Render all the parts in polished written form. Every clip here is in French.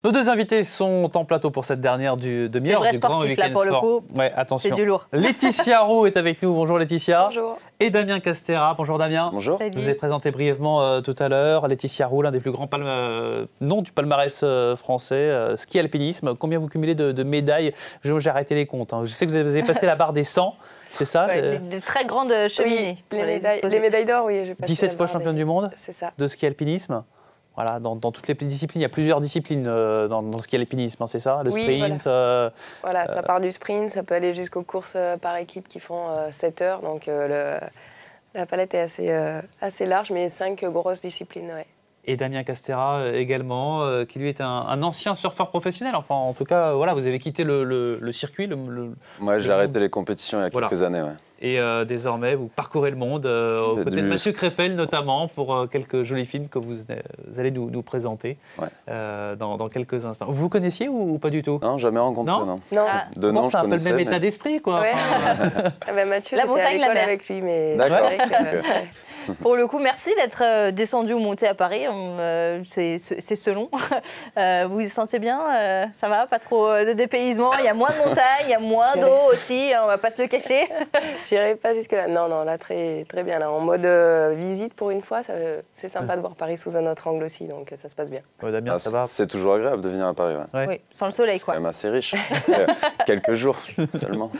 Nos deux invités sont en plateau pour cette dernière demi-heure du Grand Week-end pour Sport. le coup, ouais, attention. c'est du lourd. Laetitia Roux est avec nous. Bonjour Laetitia. Bonjour. Et Damien Castera. Bonjour Damien. Bonjour. Je vous ai présenté brièvement tout à l'heure. Laetitia Roux, l'un des plus grands noms du palmarès français. Ski alpinisme. Combien vous cumulez de médailles? J'ai arrêté les comptes. Hein. Je sais que vous avez passé la barre des 100. C'est ça Des très grandes cheminées. Oui, les médailles d'or, oui. 17 fois championne du monde de ski alpinisme. Voilà, dans toutes les disciplines, il y a plusieurs disciplines dans le ski alpinisme, hein, c'est ça? Le sprint. Voilà, ça part du sprint, ça peut aller jusqu'aux courses par équipe qui font 7 heures. Donc la palette est assez large, mais 5 grosses disciplines. Ouais. Et Damien Castera également, qui lui est un ancien surfeur professionnel. Enfin, en tout cas, voilà, vous avez quitté le circuit. Moi, j'ai arrêté les compétitions il y a quelques années. Ouais. Et désormais, vous parcourez le monde, aux côtés de Mathieu Crépel notamment, pour quelques jolis films que vous allez nous présenter dans quelques instants. Vous vous connaissiez ou pas du tout? Non, jamais rencontré, non. De nom, c'est un peu le même état d'esprit, quoi. Ouais. Mathieu, j'étais à l'école avec lui, mais... D'accord. Pour le coup, merci d'être descendu ou monté à Paris. C'est selon. Vous vous sentez bien? Ça va? Pas trop de dépaysement? Il y a moins de montagnes, il y a moins d'eau aussi, on va pas se le cacher. J'irai pas jusque-là. Non, là, très, très bien. Là, en mode visite pour une fois, c'est sympa de voir Paris sous un autre angle aussi, donc ça se passe bien. Damien, ça va? C'est toujours agréable de venir à Paris. Ouais. Oui, sans le soleil, quoi. C'est quand même assez riche. Quelques jours seulement.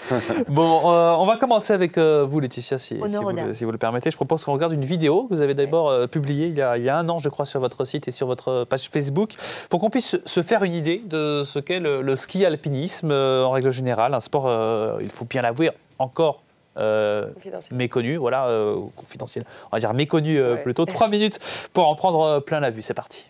Bon, on va commencer avec vous, Laetitia, si vous le permettez. Je propose qu'on regarde une vidéo que vous avez d'abord publiée il y a un an, je crois, sur votre site et sur votre page Facebook, pour qu'on puisse se faire une idée de ce qu'est le ski alpinisme en règle générale. Un sport, il faut bien l'avouer, encore méconnu, voilà, confidentiel, on va dire méconnu plutôt. 3 minutes pour en prendre plein la vue, c'est parti.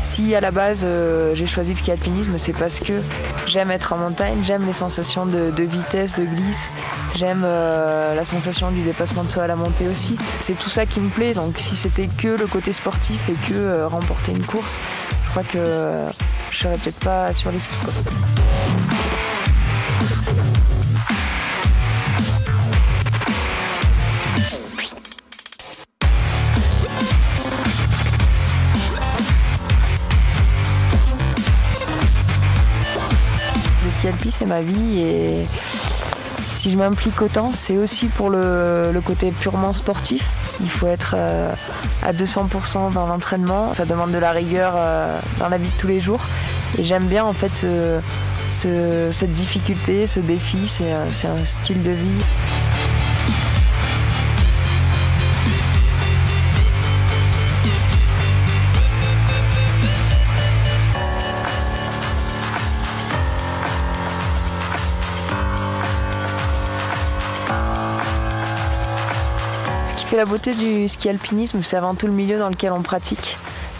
Si à la base j'ai choisi le ski alpinisme, c'est parce que j'aime être en montagne, j'aime les sensations de vitesse, de glisse, j'aime la sensation du dépassement de soi à la montée aussi. C'est tout ça qui me plaît, donc si c'était que le côté sportif et que remporter une course, je crois que je serais peut-être pas sur les skis, quoi. Le ski alpi, c'est ma vie et si je m'implique autant, c'est aussi pour le côté purement sportif. Il faut être à 200% dans l'entraînement. Ça demande de la rigueur dans la vie de tous les jours. Et j'aime bien en fait cette difficulté, ce défi. C'est un style de vie. Ce qui fait la beauté du ski alpinisme, c'est avant tout le milieu dans lequel on pratique.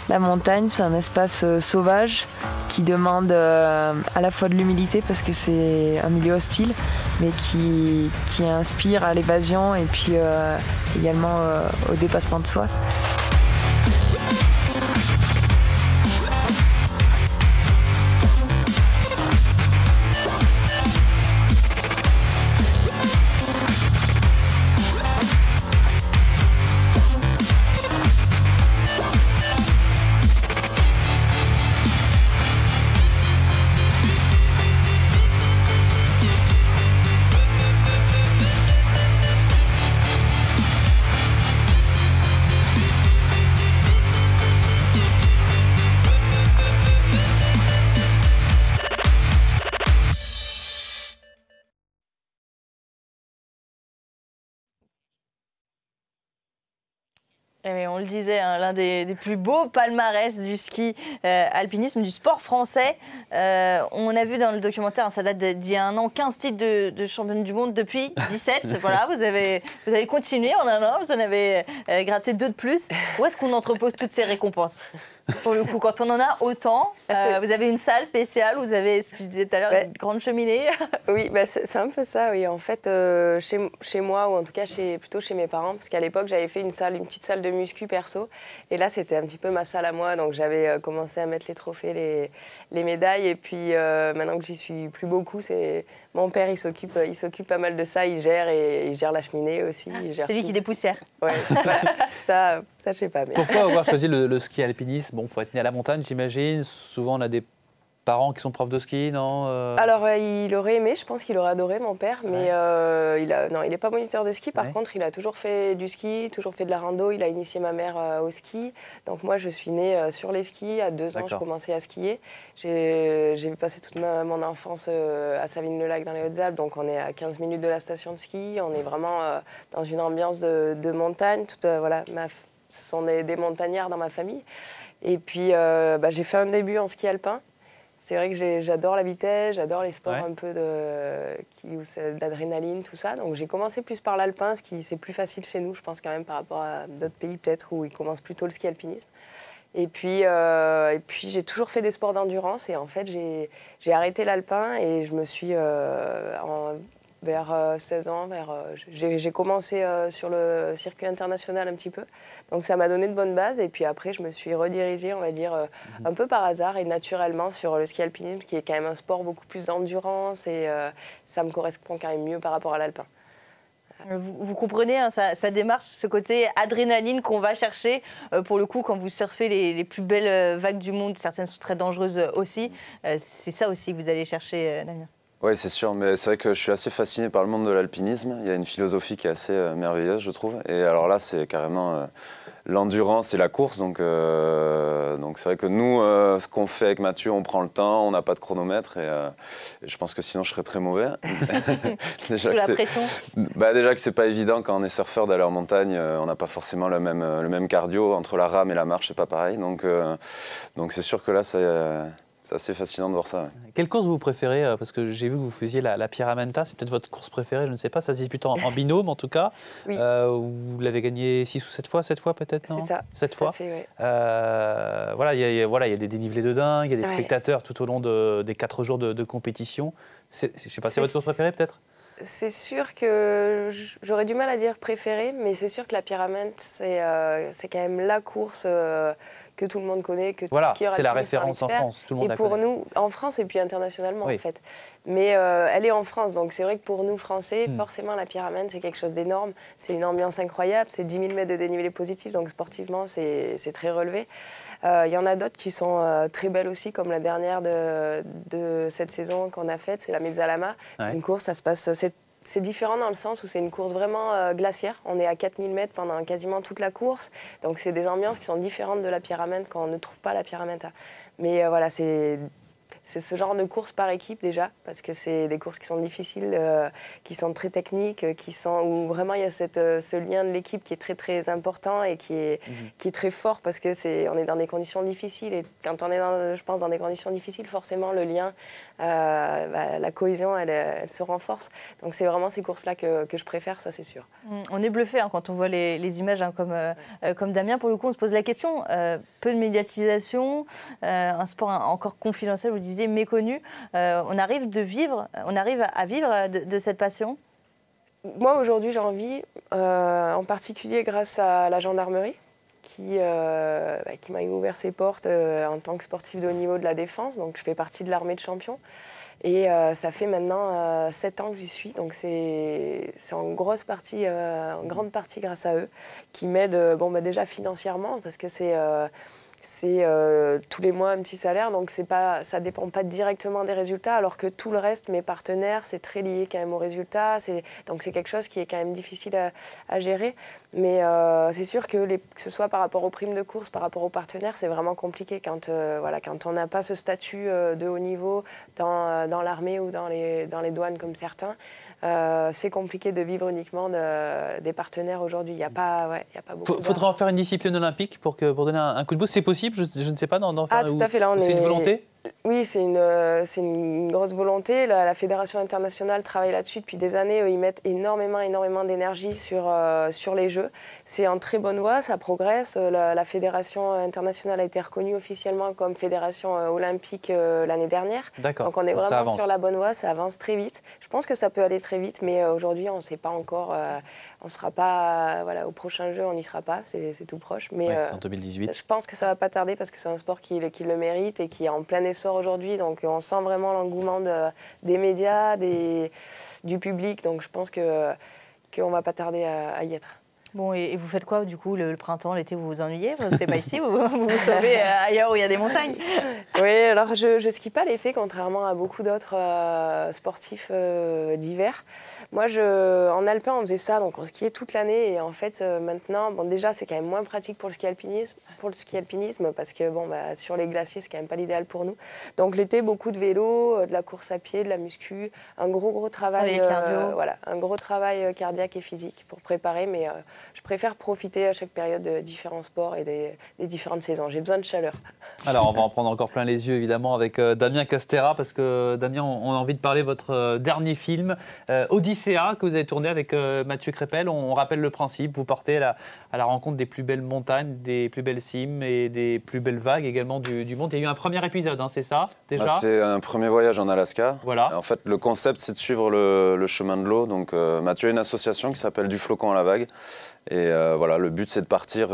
La montagne, c'est un espace sauvage qui demande à la fois de l'humilité parce que c'est un milieu hostile, mais qui inspire à l'évasion et puis également au dépassement de soi. Et on le disait, hein, l'un des plus beaux palmarès du ski alpinisme, du sport français. On a vu dans le documentaire, ça date d'il y a un an, 15 titres de championne du monde depuis 17. Voilà, vous avez continué en un an, vous en avez gratté 2 de plus. Où est-ce qu'on entrepose toutes ces récompenses? Pour le coup, quand on en a autant, vous avez une salle spéciale, vous avez, ce que tu disais tout à l'heure, une grande cheminée. Oui, bah c'est un peu ça, oui. En fait, chez moi, ou en tout cas plutôt chez mes parents, parce qu'à l'époque, j'avais fait une petite salle de muscu perso. Et là, c'était un petit peu ma salle à moi. Donc, j'avais commencé à mettre les trophées, les médailles. Et puis, maintenant que j'y suis plus beaucoup, c'est mon père, il s'occupe pas mal de ça. Il gère la cheminée aussi. C'est lui qui dépoussière. Ouais, voilà. Ça, je sais pas. Mais... Pourquoi avoir choisi le ski alpinisme? Bon, il faut être né à la montagne, j'imagine. Souvent, on a des parents qui sont profs de ski, non Alors, il aurait aimé, je pense qu'il aurait adoré, mon père, mais il n'est pas moniteur de ski. Par contre, il a toujours fait du ski, toujours fait de la rando. Il a initié ma mère au ski. Donc, moi, je suis née sur les skis. À 2 ans, je commençais à skier. J'ai passé toute mon enfance à Savines-le-Lac, dans les Hautes-Alpes. Donc, on est à 15 minutes de la station de ski. On est vraiment dans une ambiance de montagne. Ce sont des montagnards dans ma famille. Et puis, j'ai fait un début en ski alpin. C'est vrai que j'adore la vitesse, j'adore les sports un peu d'adrénaline, tout ça. Donc j'ai commencé plus par l'alpin, ce qui c'est plus facile chez nous, je pense quand même par rapport à d'autres pays peut-être où ils commencent plutôt le ski alpinisme. Et puis j'ai toujours fait des sports d'endurance et en fait j'ai arrêté l'alpin et je me suis vers 16 ans, j'ai commencé sur le circuit international un petit peu. Donc ça m'a donné de bonnes bases et puis après je me suis redirigée, on va dire, un peu par hasard et naturellement sur le ski alpinisme qui est quand même un sport beaucoup plus d'endurance et ça me correspond quand même mieux par rapport à l'alpin. Vous comprenez hein, sa démarche, ce côté adrénaline qu'on va chercher. Pour le coup, quand vous surfez les plus belles vagues du monde, certaines sont très dangereuses aussi. C'est ça aussi que vous allez chercher, Damien. Oui, c'est sûr, mais c'est vrai que je suis assez fasciné par le monde de l'alpinisme. Il y a une philosophie qui est assez merveilleuse, je trouve. Et alors là, c'est carrément l'endurance et la course. Donc c'est vrai que nous, ce qu'on fait avec Mathieu, on prend le temps, on n'a pas de chronomètre. Et je pense que sinon, je serais très mauvais. Sous la pression. Déjà que c'est pas évident quand on est surfeur d'aller en montagne. On n'a pas forcément le même cardio. Entre la rame et la marche, c'est pas pareil. Donc c'est sûr que là, c'est assez fascinant de voir ça. Ouais. Quelle course vous préférez? Parce que j'ai vu que vous faisiez la Pyramenta, c'est peut-être votre course préférée, je ne sais pas, ça se dispute en binôme en tout cas. Oui. Vous l'avez gagné 6 ou 7 fois peut-être, non? C'est ça. 7 fois. Fait, ouais. Il y a des dénivelés de dingue, il y a des spectateurs tout au long des 4 jours de compétition. Je ne sais pas, c'est votre course préférée peut-être? C'est sûr que j'aurais du mal à dire préférée, mais c'est sûr que la Pyramenta, c'est quand même la course que tout le monde connaît, que voilà, c'est la référence en France, tout le monde la connaît. Et pour nous, en France et puis internationalement en fait. Mais elle est en France, donc c'est vrai que pour nous Français, forcément la Pyramenta c'est quelque chose d'énorme. C'est une ambiance incroyable, c'est 10 000 mètres de dénivelé positif, donc sportivement c'est très relevé. Il y en a d'autres qui sont très belles aussi, comme la dernière de cette saison qu'on a faite, c'est la Mezzalama. Une course, ça se passe... C'est différent dans le sens où c'est une course vraiment glaciaire. On est à 4000 mètres pendant quasiment toute la course. Donc c'est des ambiances qui sont différentes de la Pyramenta quand on ne trouve pas la Pyramenta. Mais voilà, c'est ce genre de course par équipe déjà, parce que c'est des courses qui sont difficiles, qui sont très techniques, où vraiment il y a ce lien de l'équipe qui est très très important et qui est très fort parce que on est dans des conditions difficiles et quand on est je pense dans des conditions difficiles, forcément le lien, la cohésion, elle se renforce. Donc c'est vraiment ces courses-là que je préfère, ça c'est sûr. On est bluffé quand on voit les images comme Damien. Pour le coup, on se pose la question, peu de médiatisation, un sport encore confidentiel, vous disiez méconnu. On arrive à vivre de cette passion? Moi aujourd'hui j'en vis, en particulier grâce à la gendarmerie qui m'a ouvert ses portes en tant que sportif de haut niveau de la défense. Donc je fais partie de l'armée de champions et ça fait maintenant 7 ans que j'y suis. Donc c'est en grande partie grâce à eux qui m'aident déjà financièrement parce que c'est tous les mois un petit salaire, donc ça ne dépend pas directement des résultats, alors que tout le reste, mes partenaires, c'est très lié quand même aux résultats. Donc c'est quelque chose qui est quand même difficile à gérer. Mais c'est sûr que ce soit par rapport aux primes de course, par rapport aux partenaires, c'est vraiment compliqué quand on n'a pas ce statut de haut niveau dans l'armée ou dans les douanes comme certains. C'est compliqué de vivre uniquement des partenaires aujourd'hui. Il n'y a pas beaucoup. Il faudrait en faire une discipline olympique pour donner un coup de boost. C'est possible, je ne sais pas, d'en faire. Tout à fait. Là, c'est une volonté. Oui, c'est une grosse volonté. La Fédération internationale travaille là-dessus depuis des années. Ils mettent énormément d'énergie sur les Jeux. C'est en très bonne voie, ça progresse. La Fédération internationale a été reconnue officiellement comme Fédération olympique l'année dernière. D'accord. Donc on est vraiment sur la bonne voie, ça avance très vite. Je pense que ça peut aller très vite, mais aujourd'hui on ne sait pas encore. On ne sera pas au prochain Jeu, on n'y sera pas, c'est tout proche. Mais c'est en 2018. Je pense que ça ne va pas tarder parce que c'est un sport qui le mérite et qui est en plein essor aujourd'hui. Donc on sent vraiment l'engouement des médias, du public. Donc je pense qu'on ne va pas tarder à y être. Bon, et vous faites quoi du coup le printemps, l'été, vous vous ennuyez? Vous restez pas ici, vous vous sauvez ailleurs où il y a des montagnes? Oui, alors je skie pas l'été, contrairement à beaucoup d'autres sportifs d'hiver. Moi, en alpin, on faisait ça, donc on skiait toute l'année. Et en fait, maintenant, déjà, c'est quand même moins pratique pour le ski alpinisme parce que sur les glaciers, c'est quand même pas l'idéal pour nous. Donc l'été, beaucoup de vélo, de la course à pied, de la muscu, un gros travail, un gros travail cardiaque et physique pour préparer, mais je préfère profiter à chaque période de différents sports et des différentes saisons. J'ai besoin de chaleur. Alors, on va en prendre encore plein les yeux, évidemment, avec Damien Castera, parce que, Damien, on a envie de parler de votre dernier film, Odyssea, que vous avez tourné avec Mathieu Crépel. On rappelle le principe, vous partez à la rencontre des plus belles montagnes, des plus belles cimes et des plus belles vagues également du monde. Il y a eu un premier épisode, c'est ça, déjà? On a fait un premier voyage en Alaska. Voilà. En fait, le concept, c'est de suivre le chemin de l'eau. Donc, Mathieu a une association qui s'appelle Du Flocon à la Vague. Et le but, c'est de partir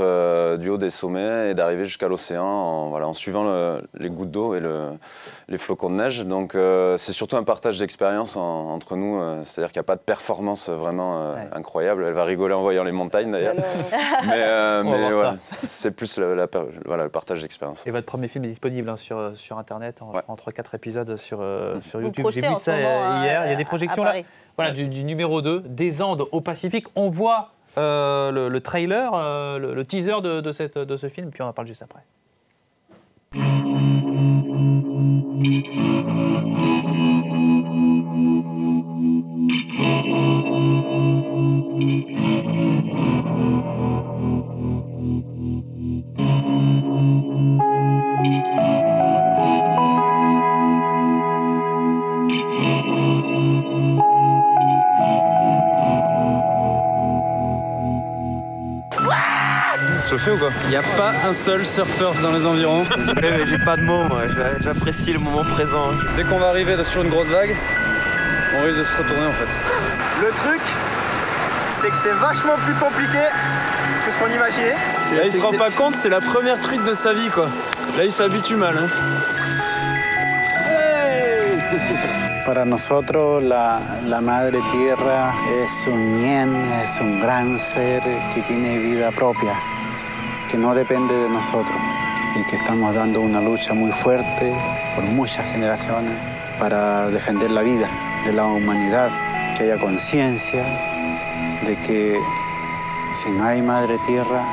du haut des sommets et d'arriver jusqu'à l'océan en suivant les gouttes d'eau et les flocons de neige. Donc, c'est surtout un partage d'expérience entre nous. C'est-à-dire qu'il n'y a pas de performance vraiment incroyable. Elle va rigoler en voyant les montagnes, d'ailleurs. Mais voilà, c'est plus le partage d'expérience. Et votre premier film est disponible sur Internet, en 3-4 épisodes sur YouTube. J'ai vu ça hier. Il y a des projections là. Voilà, du numéro 2, des Andes au Pacifique. On voit le trailer, le teaser de ce film, puis on en parle juste après. Se le fait ou quoi? Il n'y a pas un seul surfeur dans les environs. Désolé, mais j'ai pas de mots, moi. J'apprécie le moment présent. Dès qu'on va arriver sur une grosse vague, on risque de se retourner en fait. Le truc, c'est que c'est vachement plus compliqué que ce qu'on imaginait. Là, il se rend pas compte, c'est la première truite de sa vie, quoi. Là, il s'habitue mal. Hein. Para nosotros la Madre Tierra es un ñen, es un gran ser que tiene vida propia, que no depende de nosotros y que estamos dando una lucha muy fuerte por muchas generaciones para defender la vida de la humanidad, que haya conciencia de que si no hay Madre Tierra,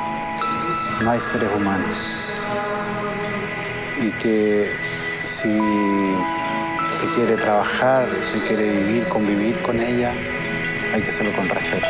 no hay seres humanos y que si se quiere trabajar, se quiere vivir, convivir con ella, hay que hacerlo con respeto.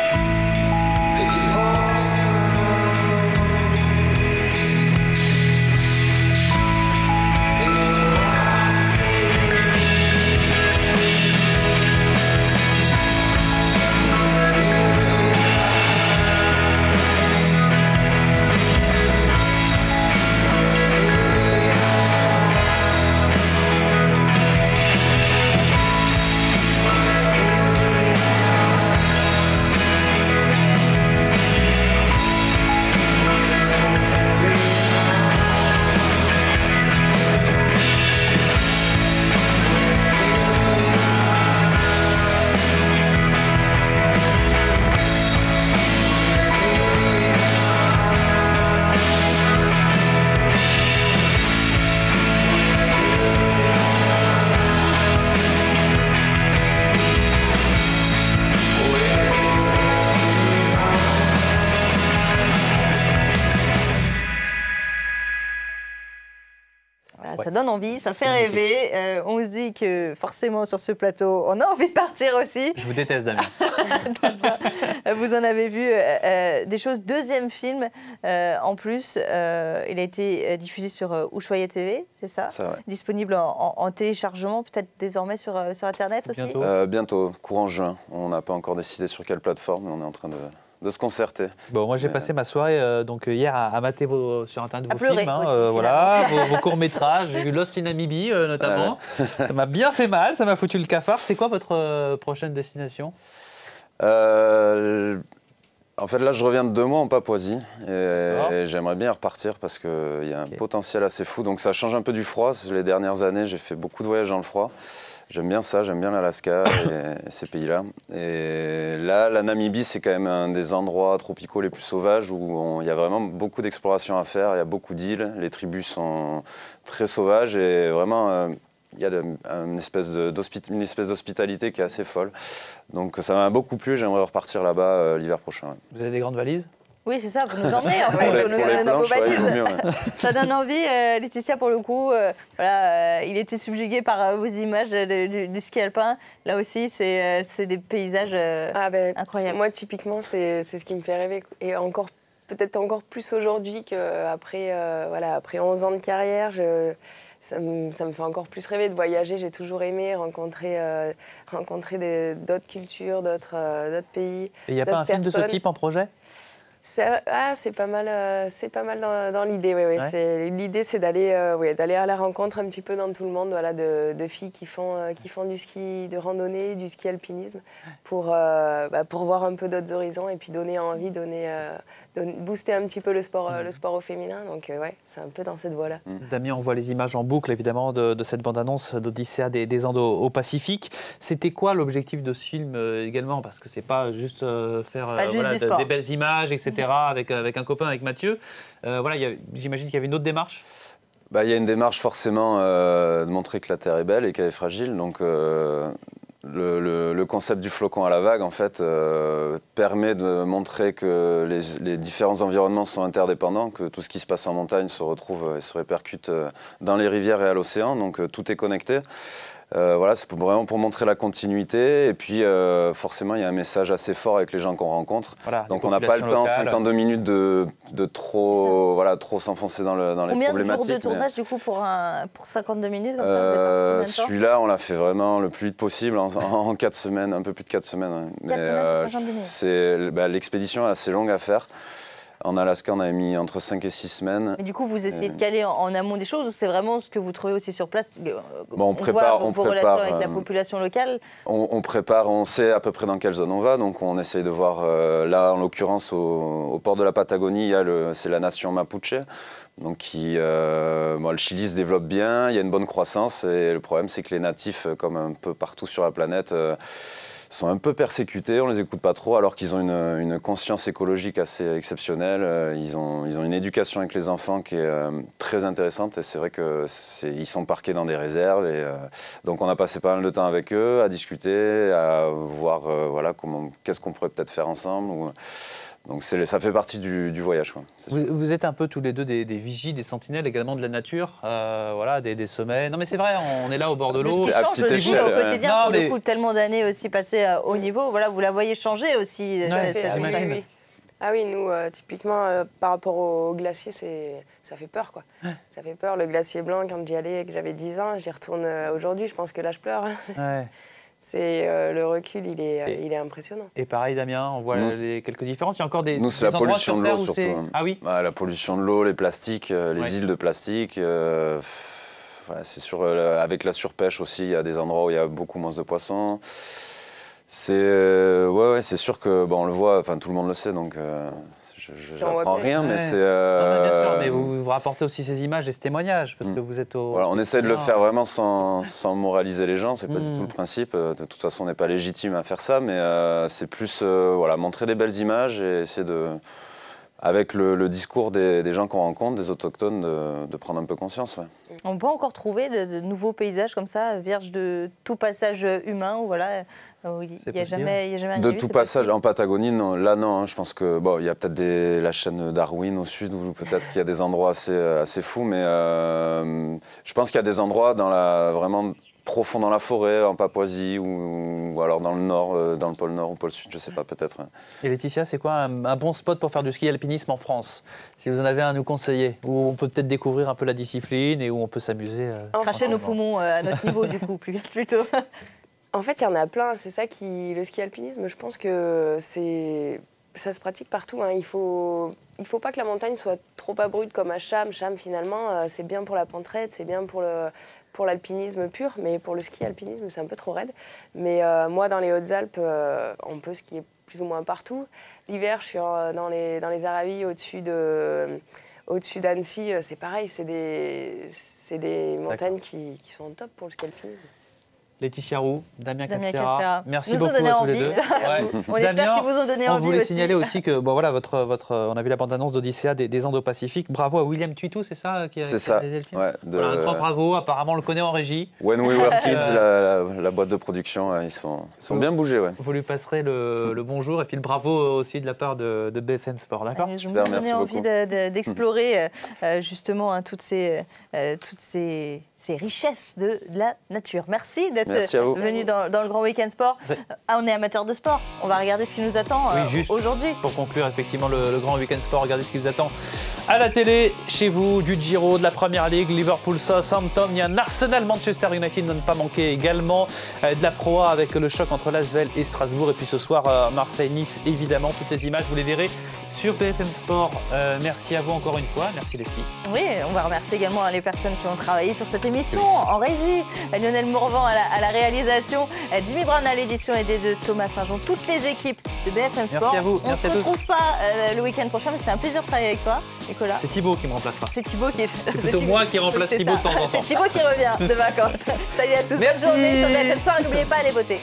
donne envie, ça fait rêver. On se dit que forcément sur ce plateau, on a envie de partir aussi. Je vous déteste, Damien. Vous en avez vu des choses. Deuxième film, en plus, il a été diffusé sur Ushuaïa TV, c'est ça? Ça, ouais. Disponible en téléchargement, peut-être désormais sur Internet aussi? Bientôt, courant juin. On n'a pas encore décidé sur quelle plateforme, mais on est en train de se concerter. Bon, moi j'ai passé ma soirée donc hier à mater sur Internet vos pleurer films, aussi, voilà, vos courts-métrages. J'ai vu Lost in Namibie notamment. Ça m'a bien fait mal, ça m'a foutu le cafard. C'est quoi votre prochaine destination? En fait, là, je reviens de 2 mois en Papouasie et j'aimerais bien repartir parce qu'il y a un potentiel assez fou. Donc ça change un peu du froid. Les dernières années, j'ai fait beaucoup de voyages dans le froid. J'aime bien ça, j'aime bien l'Alaska et ces pays-là. Et là, la Namibie, c'est quand même un des endroits tropicaux les plus sauvages où il y a vraiment beaucoup d'exploration à faire. Il y a beaucoup d'îles, les tribus sont très sauvages et vraiment... il y a une espèce d'hospitalité qui est assez folle. Donc ça m'a beaucoup plu, j'aimerais repartir là-bas l'hiver prochain. Ouais. Vous avez des grandes valises? Oui, c'est ça, vous nous emmenez en fait, vous nous emmenez dans vos valises. Ça donne envie, Laetitia, pour le coup, il était subjugué par vos images du ski alpin. Là aussi, c'est des paysages incroyables. Moi, typiquement, c'est ce qui me fait rêver. Et peut-être encore plus aujourd'hui qu'après après 11 ans de carrière, ça me fait encore plus rêver de voyager. J'ai toujours aimé rencontrer d'autres cultures, d'autres pays. Et il n'y a pas un film de ce type en projet? C'est pas mal dans l'idée. Oui. Ouais. L'idée, c'est d'aller à la rencontre un petit peu dans tout le monde, de filles qui font du ski de randonnée, du ski alpinisme, pour voir un peu d'autres horizons et puis donner envie, booster un petit peu le sport au féminin. Donc c'est un peu dans cette voie-là. Damien, on voit les images en boucle évidemment de cette bande-annonce d'Odyssée des Andes au Pacifique. C'était quoi l'objectif de ce film également? Parce que c'est pas juste faire des belles images, etc. Avec un copain, avec Mathieu. J'imagine qu'il y avait une autre démarche. Il y a une démarche forcément de montrer que la Terre est belle et qu'elle est fragile. Donc le concept du flocon à la vague, en fait, permet de montrer que les différents environnements sont interdépendants, que tout ce qui se passe en montagne se retrouve et se répercute dans les rivières et à l'océan. Donc tout est connecté. C'est vraiment pour montrer la continuité et puis forcément il y a un message assez fort avec les gens qu'on rencontre. Donc on n'a pas le temps, 52 minutes de trop s'enfoncer dans les problématiques. Combien de jours de tournage du coup pour 52 minutes comme ça, celui-là on l'a fait vraiment le plus vite possible en 4 semaines, un peu plus de 4 semaines. 4 semaines, l'expédition est assez longue à faire. En Alaska, on avait mis entre 5 et 6 semaines. Mais du coup, vous essayez de caler en amont des choses ou c'est vraiment ce que vous trouvez aussi sur place? On prépare vos relations avec la population locale. On prépare, on sait à peu près dans quelle zone on va, donc on essaye de voir. Là, en l'occurrence, au port de la Patagonie, c'est la nation Mapuche, donc le Chili se développe bien, il y a une bonne croissance, et le problème, c'est que les natifs, comme un peu partout sur la planète, sont un peu persécutés, on les écoute pas trop, alors qu'ils ont une conscience écologique assez exceptionnelle. Ils ont une éducation avec les enfants qui est très intéressante, et c'est vrai qu'ils sont parqués dans des réserves, et donc on a passé pas mal de temps avec eux, à discuter, à voir qu'est-ce qu'on pourrait peut-être faire ensemble. Donc ça fait partie du voyage. Quoi. Vous êtes un peu tous les deux des vigies, des sentinelles également de la nature, des sommets. Non mais c'est vrai, on est là au bord de l'eau. À petite échelle. Au quotidien, pour le coup, tellement d'années aussi passées à haut niveau, vous la voyez changer aussi. J'imagine. Ah oui, nous, typiquement, par rapport au glacier, ça fait peur, quoi. Ça fait peur, le glacier blanc, quand j'y allais et que j'avais 10 ans, j'y retourne aujourd'hui, je pense que là, je pleure. Ouais. Le recul, il est impressionnant. Et pareil, Damien, on voit quelques différences. Il y a encore des Nous, c'est la pollution de l'eau, surtout. Ah oui. La pollution de l'eau, les plastiques, les îles de plastique. C'est sûr, avec la surpêche aussi, il y a des endroits où il y a beaucoup moins de poissons. C'est sûr que on le voit, tout le monde le sait, donc je n'apprends rien, mais c'est. Bien sûr, mais vous rapportez aussi ces images et ce témoignage parce que vous êtes au. Voilà, on essaie de le faire vraiment sans moraliser les gens, c'est pas du tout le principe. De toute façon, on n'est pas légitime à faire ça, mais c'est plus montrer des belles images et essayer de avec le discours des gens qu'on rencontre, des autochtones, de prendre un peu conscience. Ouais. On peut encore trouver de nouveaux paysages comme ça, vierges de tout passage humain, où voilà, il n'y a jamais rien de tout passage en Patagonie, non, là non. Hein, je pense que bon, il y a peut-être la chaîne Darwin au sud, où peut-être qu'il y a des endroits assez fous, mais je pense qu'il y a des endroits vraiment profond dans la forêt, en Papouasie, ou alors dans le nord, dans le pôle nord ou pôle sud, je ne sais pas, peut-être. Et Laetitia, c'est quoi un bon spot pour faire du ski alpinisme en France? Si vous en avez un à nous conseiller, où on peut peut-être découvrir un peu la discipline et où on peut s'amuser. Cracher nos poumons à notre niveau, du coup, plutôt. En fait, il y en a plein, c'est ça le ski alpinisme, je pense que ça se pratique partout. Hein. Il faut pas que la montagne soit trop abrupte comme à Cham. Cham, finalement, c'est bien pour la pente raide, c'est bien pour l'alpinisme pur, mais pour le ski alpinisme, c'est un peu trop raide. Mais moi, dans les Hautes-Alpes, on peut skier plus ou moins partout. L'hiver, je suis dans les Aravis, au-dessus d'Annecy, c'est pareil, c'est des montagnes qui sont top pour le ski alpinisme. Laetitia Roux, Damien Castera, merci beaucoup à tous les deux. On espère qu'ils vous ont donné envie. On voulait signaler aussi que voilà, on a vu la bande-annonce d'Odyssea des Indo-Pacifiques. Bravo à William Tuitou, c'est ça qui a réalisé le film. Ouais, voilà, un grand bravo, apparemment on le connaît en régie. When We Were Kids, la boîte de production, ils sont bien bougés. Ouais. Vous lui passerez le bonjour et puis le bravo aussi de la part de BFM Sport, d'accord? Je me donnais envie d'explorer justement toutes ces richesses de la nature. Merci d'être venu dans le Grand Week-end Sport. On est amateur de sport, on va regarder ce qui nous attend aujourd'hui. Pour conclure effectivement le Grand Week-end Sport, regardez ce qui vous attend à la télé, chez vous, du Giro, de la Première Ligue, Liverpool, Southampton, il y a un Arsenal Manchester United, ne pas manquer également, de la Pro A avec le choc entre Lasvel et Strasbourg, et puis ce soir Marseille-Nice, évidemment, toutes les images vous les verrez sur BFM Sport. Merci à vous encore une fois, merci Leslie. Oui, on va remercier également les personnes qui ont travaillé sur cette émission, en régie, Lionel Mourvan à la réalisation, Jimmy Brown à l'édition aidée de Thomas Saint-Jean, toutes les équipes de BFM Sport. Merci à vous. On ne se retrouve pas le week-end prochain, mais c'était un plaisir de travailler avec toi, Nicolas. C'est Thibaut qui me remplacera. C'est Thibaut qui C'est plutôt moi qui remplace Thibaut de temps en temps. C'est Thibaut qui revient de vacances. Salut à tous, bonne journée sur BFM Sport et n'oubliez pas, allez voter.